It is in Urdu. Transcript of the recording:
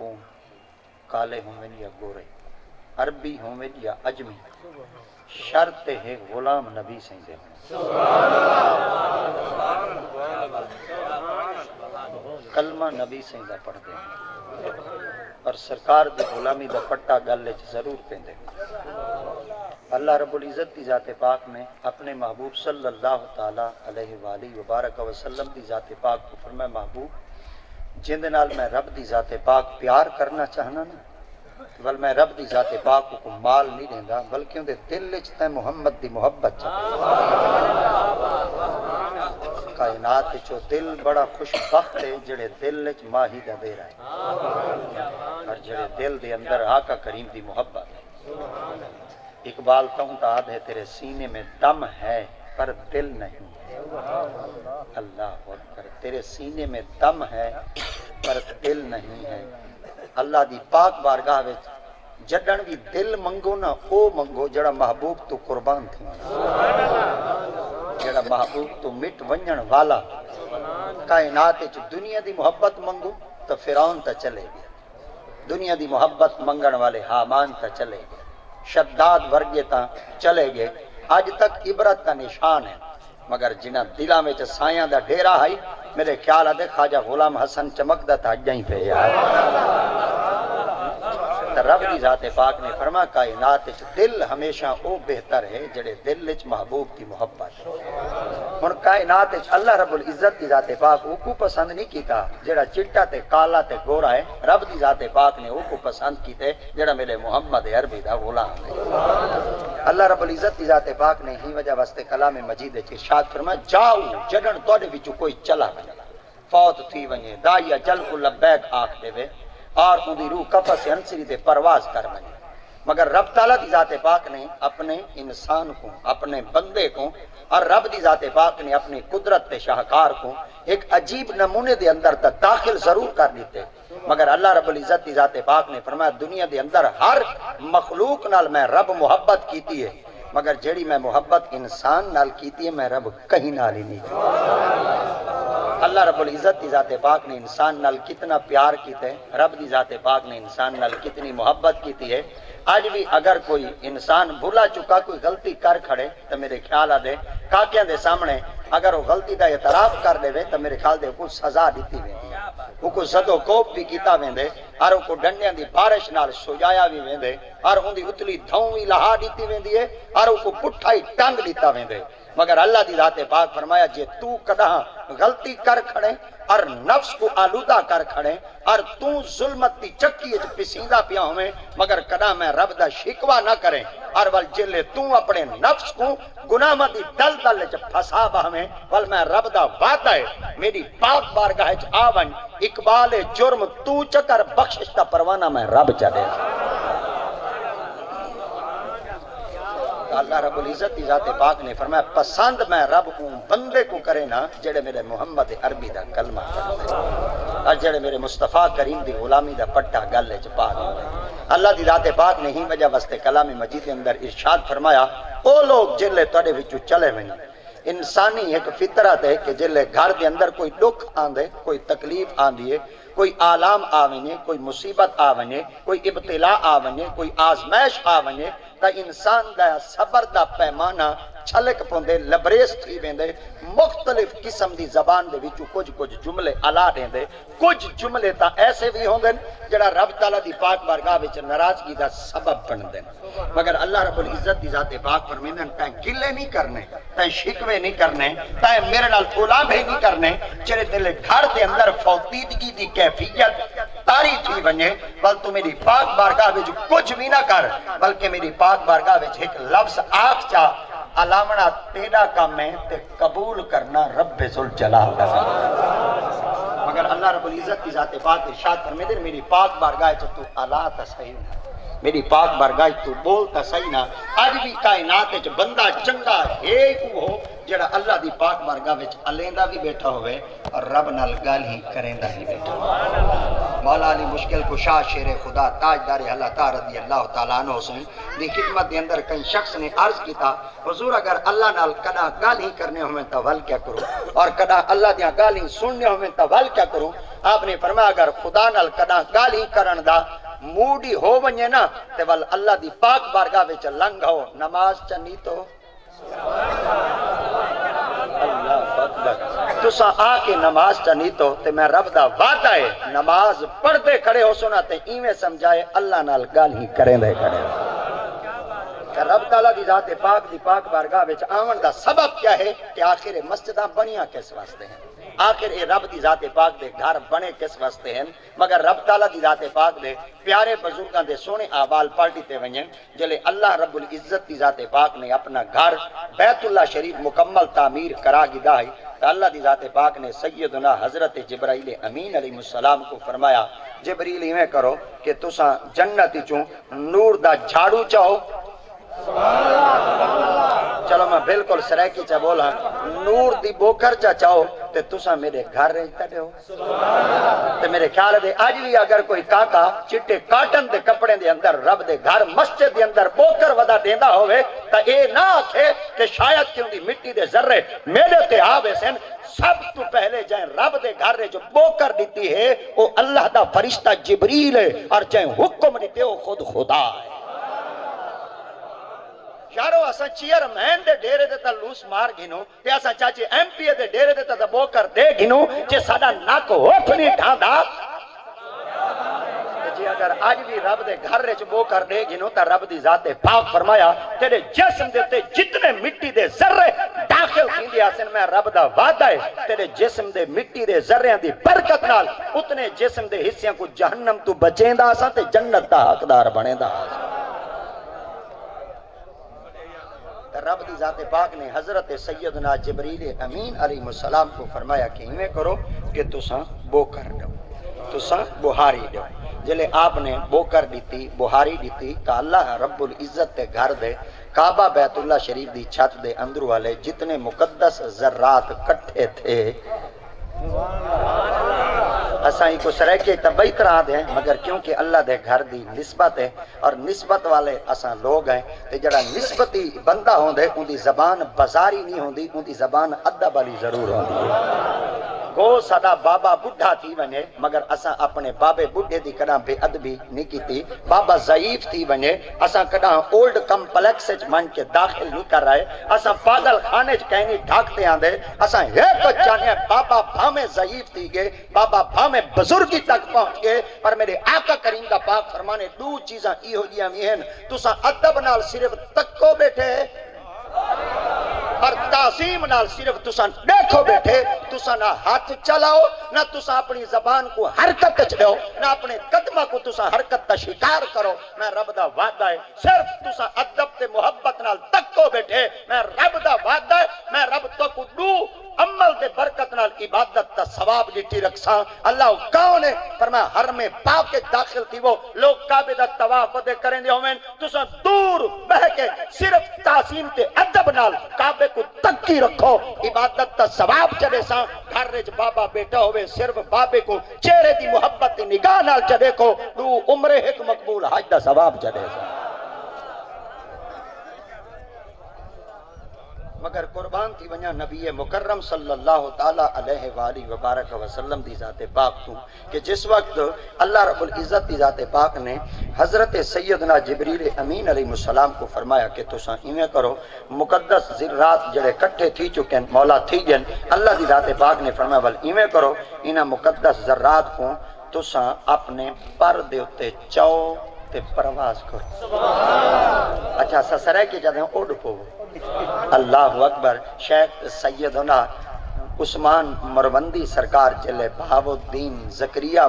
کو کالے ہوئیں یا گورے، عربی ہوئیں یا اجمی، شرط ہے غلام نبی سیندے ہوں، کلمہ نبی سیندہ پڑھ دیں اور سرکار دی غلامی دا پٹا گلے ضرور پیندے۔ اللہ رب العزت دی ذات پاک میں اپنے محبوب صلی اللہ تعالی علیہ وآلہ وبارک وسلم دی ذات پاک کو فرمایا محبوب جن نال میں رب دی ذات پاک پیار کرنا چاہنا نا، بل میں رب دی ذات پاک کو مال نہیں دیندا بلکہ اون دے دل وچ تے محمد دی محبت چاہے۔ کائنات وچ دل بڑا خوش بخت ہے جڑے دل وچ ماہی دا دے رہا ہے اور جڑے دل دے اندر آقا کریم دی محبت ہے۔ اقبال کہوں تا ہے تیرے سینے میں دم ہے پر دل نہیں، اللہ اکبر، تیرے سینے میں دم ہے پر دل نہیں ہے۔ اللہ دی پاک بارگاہ وچ جڈن بھی دل منگو نا او منگو جڑا محبوب تو قربان تھی، جڑا محبوب تو مٹ ونجن والا۔ کائنات وچ دنیا دی محبت منگو تو فرعون تا چلے گیا، دنیا دی محبت منگن والے حامان تا چلے گئے، شداد ورگے تا چلے گئے، آج تک عبرت کا نشان ہے۔ مگر جنہ دلاں وچ سایاں دا ڈیرا ہے میرے خیال ہے خواجہ غلام حسن چمکدا تا اجاں پہ یار۔ رب دی ذات پاک نے فرما کائنات وچ دل ہمیشہ او بہتر ہے جڑے دل وچ محبوب دی محبت ہے۔ ہن کائنات وچ اللہ رب العزت دی ذات پاک او کو پسند نہیں کیتا جڑا چٹا تے کالا تے گورا ہے، رب دی ذات پاک نے او کو پسند کیتے جڑا میرے محمد عربی دا غلام ہے۔ اللہ رب العزت دی ذات پاک نے ہی وجہ واسطے کلام مجید وچ ارشاد فرمایا جاؤ جڈن تواڈے وچوں کوئی چلا ونے فوت تھی ونجے داعیہ جل کو لبیک آکھ دے وے اور ان دی روح قفس انصری دے پرواز کر ونجے، مگر رب تعالیٰ دی ذات پاک نے اپنے انسان کو، اپنے بندے کو اور رب دی ذات پاک نے اپنی قدرت تے شاہکار کو ایک عجیب نمونے دے اندر تا داخل ضرور کر دیتے، مگر اللہ رب العزت دی ذات پاک نے فرمایا دنیا دے اندر ہر مخلوق نال میں رب محبت کیتی ہے، مگر جیڑی میں محبت انسان نال کیتی ہے میں رب کہیں نال ہی نہیں کی۔ اللہ رب العزت دی ذات پاک نے انسان نال کتنا پیار کیتے ہے، رب دی ذات پاک نے انسان نال کتنی محبت کیتی ہے۔ آج بھی اگر کوئی انسان بھولا چکا کوئی غلطی کر کھڑے تو میرے خیال دے کاکیاں دے سامنے اگر وہ غلطی دا اعتراف کر دے تو میرے خیال دے کو سزا دیتی ویندی، وہ کو زدو کوپ بھی کیتا ویندے اور وہ کو ڈنڈیاں دی بارش نال سجایا بھی ویندے اور ان دی اتلی دھوں بھی لہا دیتی ویندی ہے اور وہ کو پٹھا ہی ٹنگ دیتا ویندے، مگر اللہ دی ذات پاک فرمایا جے تو کداں غلطی کر کھڑے اور نفس کو آلودہ کر کھڑے اور تو ظلمت دی چکی وچ پسیندہ پیا ہوئے مگر کداں میں رب دا شکوہ نہ کریں اور ول جلے تو اپنے نفس کو گناہ دی دل دل وچ پھسا بہویں ول میں رب دا وعدہ ہے میری پاک بارگاہ وچ آون اقبال جرم تو چکر بخشش دا پروانہ میں رب چا دے۔ اللہ رب العزت دی ذات پاک نے فرمایا پسند میں رب کو بندے کو کرے نا جڑے میرے محمد عربی دا کلمہ پڑھتے اور جڑے میرے مصطفیٰ کریم دی غلامی دا پٹا گلے چ پا دے۔ اللہ دی ذات پاک نے ہی وجہ واسطے کلام مجید کے اندر ارشاد فرمایا او لوگ جلے تواڈے وچوں چلے ویں، انسانی ایک فطرت ہے کہ جلے گھر دے اندر کوئی دکھ آندے کوئی تکلیف آندی ہے کوئی آلام آونے کوئی مصیبت آونے کوئی ابتلا آونے کوئی آزمائش آونے تا انسان دا صبر دا پیمانہ چھلک پوندے لبریز تھی ویندے، مختلف قسم دی زبان دے وچوں کچھ جملے الا دیندے، کچھ جملے تا ایسے بھی ہوندے جڑا رب تعالیٰ دی پاک بارگاہ وچ ناراضگی دا سبب بندے، مگر اللہ رب العزت دی ذات پاک فرمیندے تائیں گلے نہیں کرنے، تائیں شکوے نہیں کرنے، تائیں میرے نال اولابے نہیں کرنے، جڑے تیرے گھر دے اندر فوتیدگی دی کیفیت تاری تھی ونجے بل تو میری پاک بارگاہ وچ کچھ بھی نہ کر بلکہ میری پاک بارگاہ وچ ایک لفظ آکھ چا علامنا تیرا کام ہے تے قبول کرنا رب ذوالجلال دا، مگر اللہ رب العزت کی ذات پاک ارشاد فرمیندے میری پاک بارگاہ وچ تو الا تا صحیح میری پاک بارگاہ تو بولتا صحیح نہ اج بھی کائنات وچ بندہ چنگا ہے ہو جڑا اللہ دی پاک بارگاہ وچ الیندا بھی بیٹھا ہوئے اور رب نال گل ہی کریندا بھی بیٹھا ہوئے۔ مولا علی مشکل کشا شیر خدا تاجدار اللہ رضی اللہ تعالیٰ عنہ حسین دی خدمت دے اندر کئی شخص نے عرض کیتا حضور اگر اللہ نال کدا گل ہی کرنے ہوئے تو ول کیا کروں اور کدا اللہ دیاں گل ہی سننے ہوئے تو ول کیا کروں؟ آپ نے فرمایا اگر خدا نال کدا گل ہی کرن دا موڈی ہو ونجے نا تے ول اللہ دی پاک بارگاہ وچ لنگ ہو نماز چنی تو اللہ اکبر تساں آ کے نماز چنی تو تے میں رب دا وعدہ ہے نماز پڑھتے کھڑے ہو سنا تے ایویں سمجھائے اللہ نال گل ہی کریں دے کھڑے کہ رب تعالیٰ دی ذات پاک دی پاک بارگاہ وچ آون دا سبب کیا ہے کہ آخر مسجداں بنیاں کس واسطے ہیں آخر اے رب دی ذات پاک دے گھر بنے کس واسطے ہیں مگر رب تعالیٰ دی ذات پاک دے پیارے بزرگاں دے سونے احوال پالٹی تے ونجن جلے اللہ رب العزت دی ذات پاک نے اپنا گھر بیت اللہ شریف مکمل تعمیر کرا گدا ہے تو اللہ دی ذات پاک نے سیدنا حضرت جبرائیل امین علیہ السلام کو فرمایا جبریل ایویں کرو کہ تساں جنت چوں نور دا جھاڑو چاہو چلو میں بالکل سرائکی چا بولا نور دی بوکر چا چاہو تے تساں میرے گھر رہتا دے ہو تے میرے خیال دے آج بھی اگر کوئی کاکا چٹے کاٹن دے کپڑے دے اندر رب دے گھر مسجد دے اندر بوکر ودا دیندہ ہوئے تا اے نہ آکھے کہ شاید کیوں دی مٹی دے ذرے میرے تے آوے سن سب تو پہلے جائیں رب دے گھر رے جو بوکر دیتی ہے وہ اللہ دا فرشتہ جبریل ہے اور جائیں حکم دیتے وہ خود خدا ہے یارو اسا چیئرمین دے ڈیرے دے تا لوس مار گھنو تے اسا چاچے ایم پی دے ڈیرے دے تا بوکر دے گھنو جے ساڈا ناک ہوٹھ نہیں ڈھاندا جی اگر آج بھی رب دے گھر وچ بوکر دے گھنو تا رب دی ذات پاک فرمایا تیرے جسم دے تے جتنے مٹی دے ذرے داخل کیندے آسن میں رب دا وعدہ ہے تیرے جسم دے مٹی دے ذریاں دی برکت نال اتنے جسم دے حصیاں کو جہنم تو بچیندا اساں تے جنت دا حقدار بنیندا رب دی ذات پاک نے حضرت سیدنا جبریل امین علیہ السلام کو فرمایا کہ ایویں کرو کہ تساں بوکر دو تساں بہاری دو جلے آپ نے بوکر دیتی بہاری دیتی کہ اللہ رب العزت تے گھر دے کعبہ بیت اللہ شریف دی چھت دے اندر والے جتنے مقدس ذرات کٹھے تھے اسائی کو سرائکے تبئی طرح دے مگر کیونکہ اللہ دے گھر دی نسبت ہے اور نسبت والے اساں لوگ ہیں تے جڑا نسبتی بندہ ہوندے ان دی زبان بازاری نہیں ہوندی ان دی زبان ادب والی ضرور ہوندی ہے گو سدا بابا بڈھا تھی ونے مگر اساں اپنے بابے بڈھے دی کڑا بے ادبی نہیں کیتی بابا ضعیف تھی ونے اساں کڑا اولڈ کمپلیکس وچ من کے داخل نہیں کر رہے اساں پاگل خانے وچ کہیں نہیں ڈھاکتے آندے اساں ایک جانے بابا بھامے ضعیف تھی گئے بابا بھامے بزرگی تک پہنچ گئے پر میرے آقا کریم کا پاک فرمانے دو چیزاں ای ہو جیاں بھی ہیں تساں ادب نال صرف تکو بیٹھے اور تعظیم نال صرف تساں دیکھو بیٹھے تساں نہ ہاتھ چلاؤ نہ تساں اپنی زبان کو حرکت چ دو نہ اپنے قدمہ کو تساں حرکت کا شکار کرو میں رب دا وعدہ ہے صرف تساں ادب تے محبت نال تکو بیٹھے میں رب دا وعدہ ہے میں رب تو کو دو عمل دے برکت نال عبادت تا ثواب ڈٹی رکھساں اللہ کون ہے فرمایا حرم پاک کے داخل تھی وہ لوگ کعبے دا طواف دے کریں دے ہوویں تساں دور بہ کے صرف تعظیم تے ادب نال کعبے کو تکی رکھو عبادت تا ثواب چلے ساں گھر وچ بابا بیٹھا ہوئے صرف بابے کو چہرے دی محبت دی نگاہ نال چ دیکھو دو عمرے ایک مقبول حج دا ثواب چلے ساں مگر قربان تھی ونیا نبی مکرم صلی اللہ تعالی علیہ وآلہ وبارک وسلم دی ذات پاک تو کہ جس وقت اللہ رب العزت دی ذات پاک نے حضرت سیدنا جبریل امین علیہ السلام کو فرمایا کہ تساں ایویں کرو مقدس ذرات جڑے کٹھے تھی چکے ہیں مولا تھی جن اللہ دی ذات پاک نے فرمایا ول ایویں کرو انہاں مقدس ذرات کو تساں اپنے پر دے اوتے چاؤ تے پرواز کرو اچھا سسرے کے جدیں اڑ پو اللہ اکبر شیخ سیدنا عثمان مروندی سرکار چلے بہاؤ الدین زکریا